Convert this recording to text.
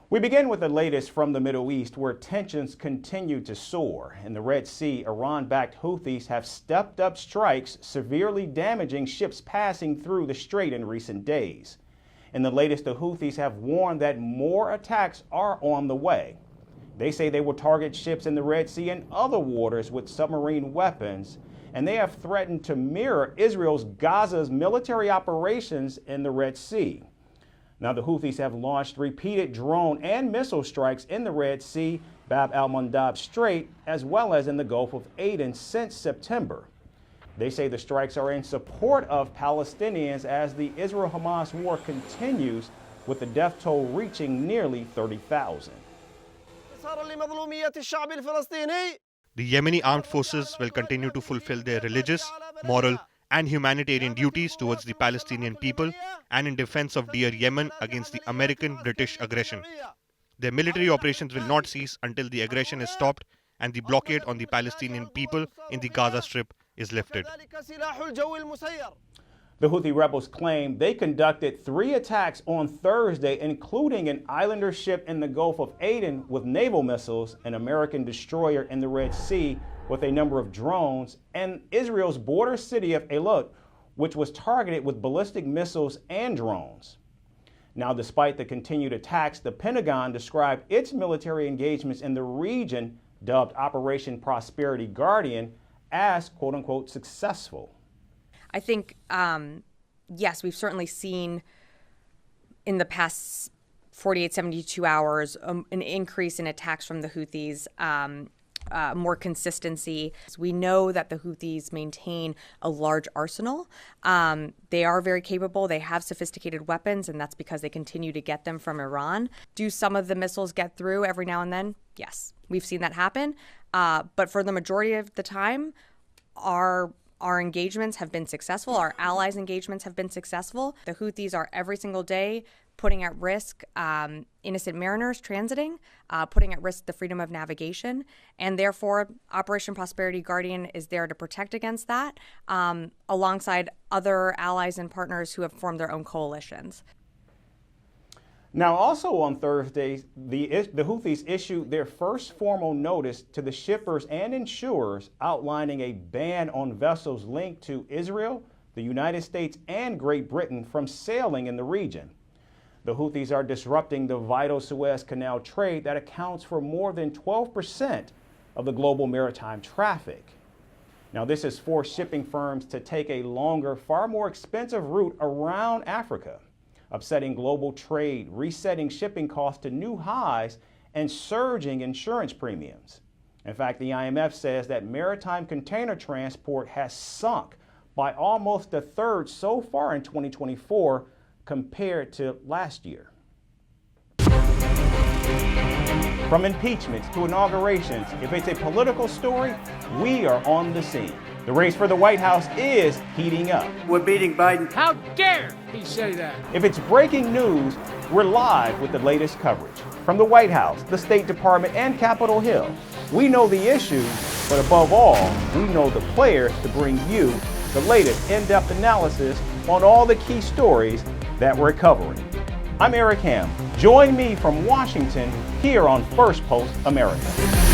We begin with the latest from the Middle East, where tensions continue to soar. In the Red Sea, Iran-backed Houthis have stepped up strikes, severely damaging ships passing through the strait in recent days. In the latest, the Houthis have warned that more attacks are on the way. They say they will target ships in the Red Sea and other waters with submarine weapons, and they have threatened to mirror Israel's Gaza's military operations in the Red Sea. Now, the Houthis have launched repeated drone and missile strikes in the Red Sea, Bab al-Mandab Strait, as well as in the Gulf of Aden since September. They say the strikes are in support of Palestinians as the Israel-Hamas war continues, with the death toll reaching nearly 30,000. The Yemeni armed forces will continue to fulfill their religious, moral, and humanitarian duties towards the Palestinian people and in defense of dear Yemen against the American-British aggression. Their military operations will not cease until the aggression is stopped and the blockade on the Palestinian people in the Gaza Strip is lifted. The Houthi rebels claim they conducted 3 attacks on Thursday, including an islander ship in the Gulf of Aden with naval missiles, an American destroyer in the Red Sea with a number of drones, and Israel's border city of Eilat, which was targeted with ballistic missiles and drones. Now, despite the continued attacks, the Pentagon described its military engagements in the region, dubbed Operation Prosperity Guardian, as quote-unquote successful. I think, yes, we've certainly seen in the past 48, 72 hours an increase in attacks from the Houthis, more consistency. We know that the Houthis maintain a large arsenal. They are very capable. They have sophisticated weapons, and that's because they continue to get them from Iran. Do some of the missiles get through every now and then? Yes, we've seen that happen. But for the majority of the time, our engagements have been successful. Our allies' engagements have been successful. The Houthis are every single day putting at risk innocent mariners transiting, putting at risk the freedom of navigation, and therefore Operation Prosperity Guardian is there to protect against that, alongside other allies and partners who have formed their own coalitions. Now, also on Thursday, the Houthis issued their first formal notice to the shippers and insurers outlining a ban on vessels linked to Israel, the United States, and Great Britain from sailing in the region. The Houthis are disrupting the vital Suez Canal trade that accounts for more than 12% of the global maritime traffic. Now, this has forced shipping firms to take a longer, far more expensive route around Africa, upsetting global trade, resetting shipping costs to new highs, and surging insurance premiums. In fact, the IMF says that maritime container transport has sunk by almost a third so far in 2024 compared to last year. From impeachments to inaugurations, if it's a political story, we are on the scene. The race for the White House is heating up. We're beating Biden. How dare he say that? If it's breaking news, we're live with the latest coverage. From the White House, the State Department, and Capitol Hill, we know the issues, but above all, we know the players to bring you the latest in-depth analysis on all the key stories that we're covering. I'm Eric Ham. Join me from Washington here on Firstpost America.